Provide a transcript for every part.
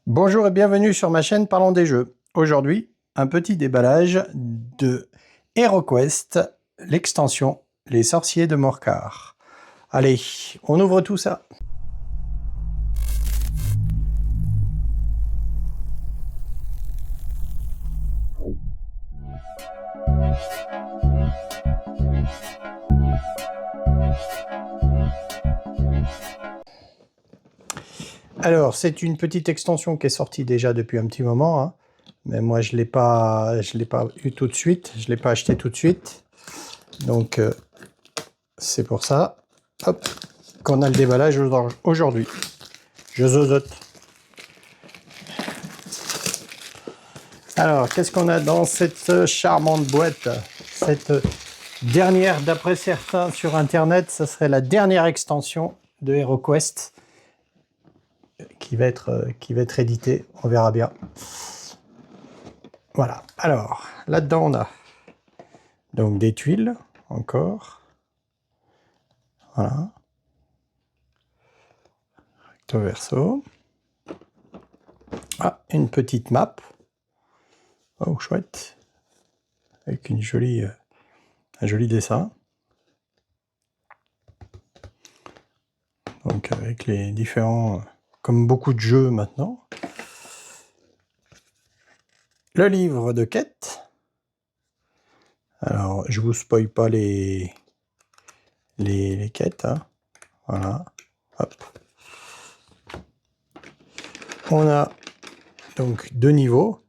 Bonjour et bienvenue sur ma chaîne Parlons des jeux. Aujourd'hui, un petit déballage de HeroQuest, l'extension Les Sorciers de Morcar. Allez, on ouvre tout ça. Alors, c'est une petite extension qui est sortie déjà depuis un petit moment, hein. Mais moi je l'ai pas eu tout de suite, je l'ai pas acheté tout de suite. Donc c'est pour ça, hop, qu'on a le déballage aujourd'hui. Je zozote. Alors, qu'est-ce qu'on a dans cette charmante boîte? Cette dernière, d'après certains sur internet, ça serait la dernière extension de HeroQuest qui va être éditée, on verra bien. Voilà, alors, là-dedans on a donc des tuiles, encore. Voilà. Recto verso. Ah, une petite map. Oh, chouette. Avec un joli dessin. Donc avec les différents, comme beaucoup de jeux maintenant. Le livre de quête. Alors, je vous spoil pas les quêtes, hein. Voilà. Hop. On a donc deux niveaux.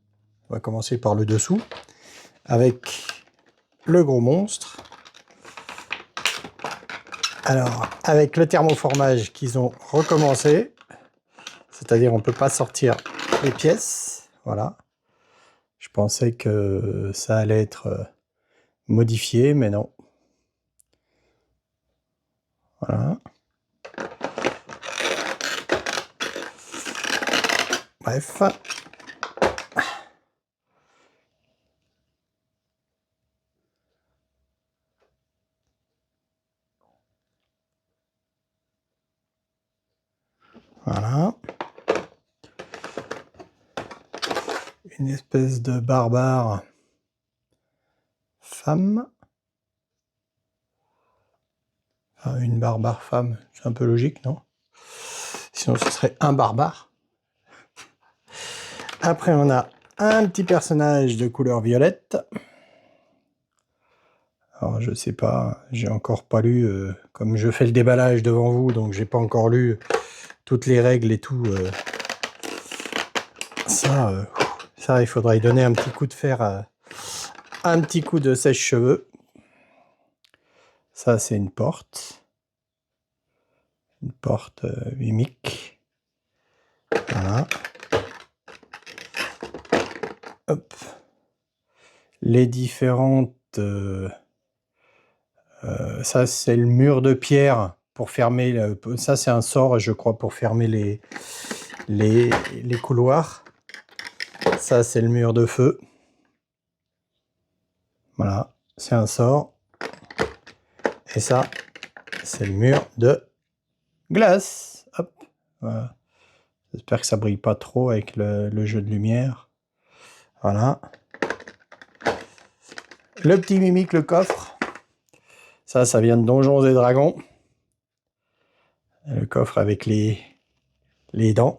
On va commencer par le dessous, avec le gros monstre. Alors, avec le thermoformage qu'ils ont recommencé, c'est-à-dire on ne peut pas sortir les pièces. Voilà. Je pensais que ça allait être modifié, mais non. Voilà. Bref. Voilà. Une espèce de barbare femme. Enfin, une barbare femme, c'est un peu logique, non? Sinon, ce serait un barbare. Après, on a un petit personnage de couleur violette. Alors, je sais pas, j'ai encore pas lu, comme je fais le déballage devant vous, donc j'ai pas encore lu toutes les règles et tout. Ça, il faudra y donner un petit coup de fer, un petit coup de sèche-cheveux. Ça, c'est une porte mimique. Voilà. Hop. Les différentes... ça, c'est le mur de pierre pour fermer... ça, c'est un sort, je crois, pour fermer les couloirs. Ça, c'est le mur de feu. Voilà, c'est un sort. Et ça, c'est le mur de glace. Hop. Voilà. J'espère que ça brille pas trop avec le jeu de lumière. Voilà. Le petit mimique, le coffre. Ça vient de Donjons et Dragons. Le coffre avec les dents.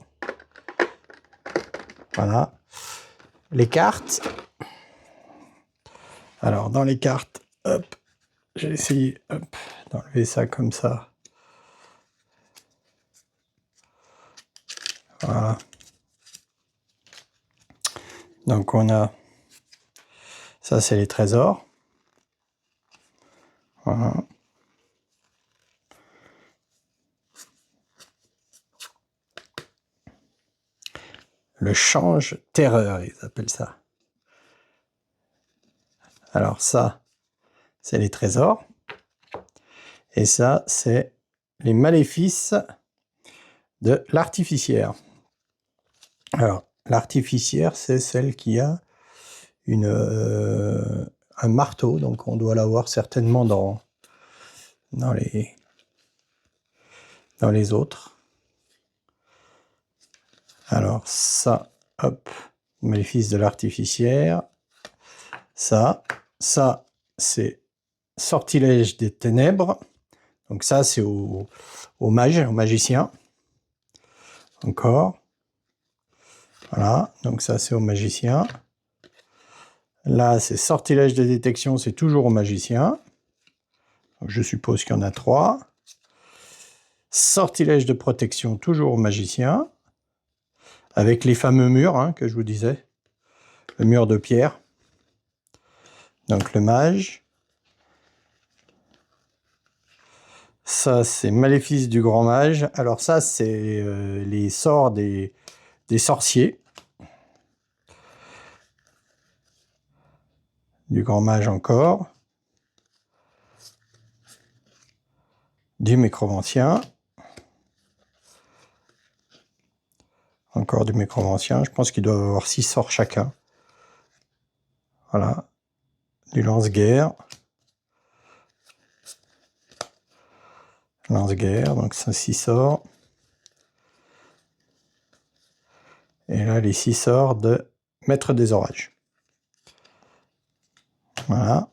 Voilà. Les cartes. Alors, dans les cartes, hop, j'ai essayé d'enlever ça comme ça. Voilà. Donc, on a... Ça, c'est les trésors. Voilà. Le change terreur, ils appellent ça. Alors ça, c'est les trésors. Et ça, c'est les maléfices de l'artificière. Alors, l'artificière, c'est celle qui a un marteau. Donc, on doit l'avoir certainement dans les autres. Alors ça, hop, Maléfice de l'artificière. Ça, c'est Sortilège des ténèbres. Donc ça, c'est au mage, au magicien. Encore. Voilà, donc ça, c'est au magicien. Là, c'est Sortilège de détection, c'est toujours au magicien. Donc, je suppose qu'il y en a 3. Sortilège de protection, toujours au magicien. Avec les fameux murs, hein, que je vous disais. Le mur de pierre. Donc le mage. Ça, c'est Maléfice du grand mage. Alors ça, c'est les sorts des sorciers. Du grand mage encore. Du mécromancien. Encore du mécromancien. Je pense qu'ils doivent avoir 6 sorts chacun. Voilà. Du lance-guerre. Lance-guerre, donc ça 6 sorts. Et là, les 6 sorts de Maître des orages. Voilà.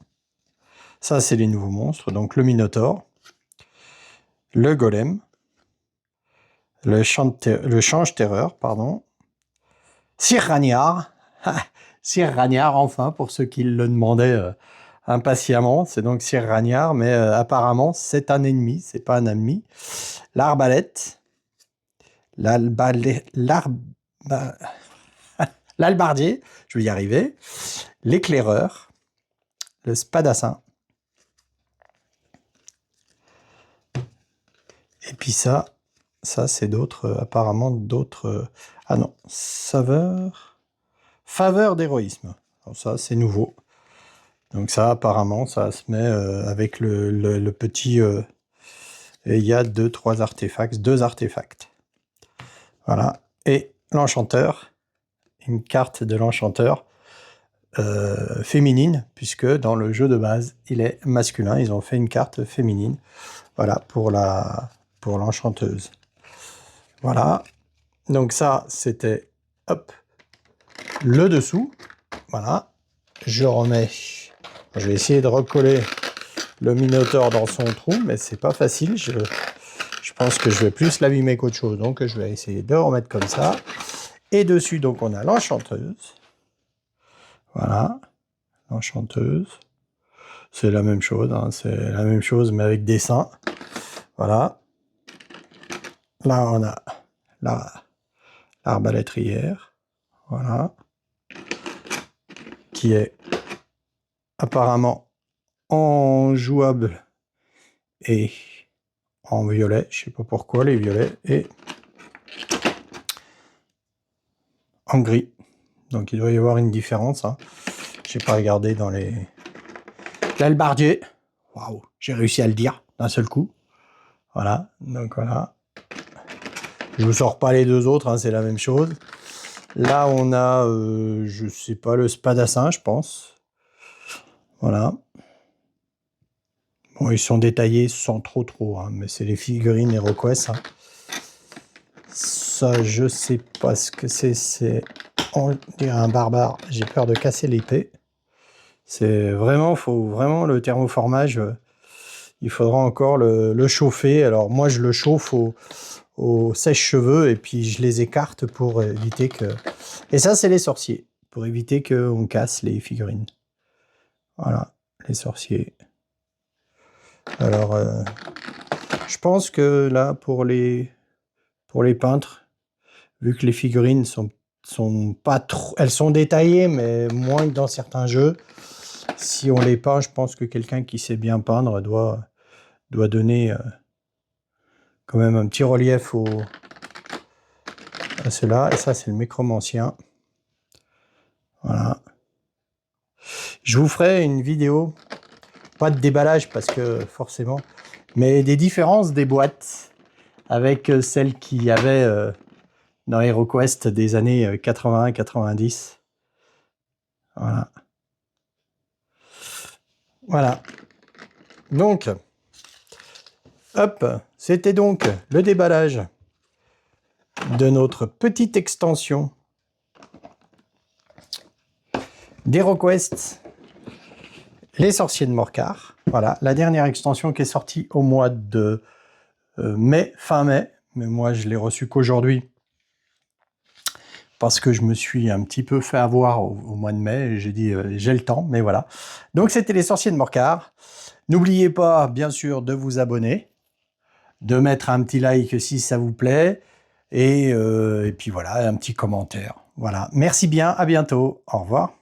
Ça, c'est les nouveaux monstres. Donc, le Minotaure, le Golem, le Change-Terreur, pardon, Sir Ragnar. Sir Ragnar, enfin, pour ceux qui le demandaient impatiemment. C'est donc Sir Ragnar, mais apparemment, c'est un ennemi, c'est pas un ami. L'arbalète, l'albardier, je vais y arriver, l'éclaireur, le spadassin. Et puis ça c'est d'autres, apparemment d'autres... ah non, faveur d'héroïsme. Ça, c'est nouveau. Donc ça, apparemment, ça se met avec le petit... et il y a deux artefacts. Voilà. Et l'enchanteur, une carte de l'enchanteur féminine, puisque dans le jeu de base, il est masculin. Ils ont fait une carte féminine. Voilà, pour l'enchanteuse. Voilà. Donc ça, c'était, hop, le dessous. Voilà. Je remets... Je vais essayer de recoller le Minotaure dans son trou, mais c'est pas facile. Je pense que je vais plus l'abîmer qu'autre chose. Donc, je vais essayer de remettre comme ça. Et dessus, donc, on a l'enchanteuse. Voilà. L'enchanteuse. C'est la même chose. Hein. C'est la même chose, mais avec des seins. Voilà. Là, on a l'arbalétrière. Voilà. Qui est apparemment en jouable et en violet. Je sais pas pourquoi les violets. Et en gris. Donc il doit y avoir une différence. Hein. J'ai pas regardé dans les... L'albardier. Waouh, j'ai réussi à le dire d'un seul coup. Voilà, donc voilà. Je vous sors pas les deux autres, hein, c'est la même chose. Là, on a, je sais pas, le spadassin, je pense. Voilà. Bon, ils sont détaillés sans trop, hein, mais c'est les figurines HeroQuest. Hein. Ça, je sais pas ce que c'est. On dirait un barbare. J'ai peur de casser l'épée. C'est vraiment, faut vraiment le thermoformage. Il faudra encore le chauffer. Alors moi, je le chauffe au sèche-cheveux et puis je les écarte pour éviter que... Et ça, c'est les sorciers, pour éviter qu'on casse les figurines. Voilà, les sorciers. Alors, je pense que là, pour les peintres, vu que les figurines sont pas trop... Elles sont détaillées, mais moins que dans certains jeux. Si on les peint, je pense que quelqu'un qui sait bien peindre doit donner quand même un petit relief à cela. Et ça, c'est le mécromancien. Voilà. Je vous ferai une vidéo, pas de déballage parce que forcément, mais des différences des boîtes avec celles qu'il y avait dans HeroQuest des années 80-90. Voilà. Voilà. Donc, hop, c'était donc le déballage de notre petite extension d'HeroQuest, les sorciers de Morcar. Voilà, la dernière extension qui est sortie au mois de mai, fin mai. Mais moi, je l'ai reçue qu'aujourd'hui parce que je me suis un petit peu fait avoir au mois de mai. Et j'ai dit, j'ai le temps, mais voilà. Donc, c'était les sorciers de Morcar. N'oubliez pas, bien sûr, de vous abonner, de mettre un petit like si ça vous plaît, et puis voilà, un petit commentaire. Voilà, merci bien, à bientôt, au revoir.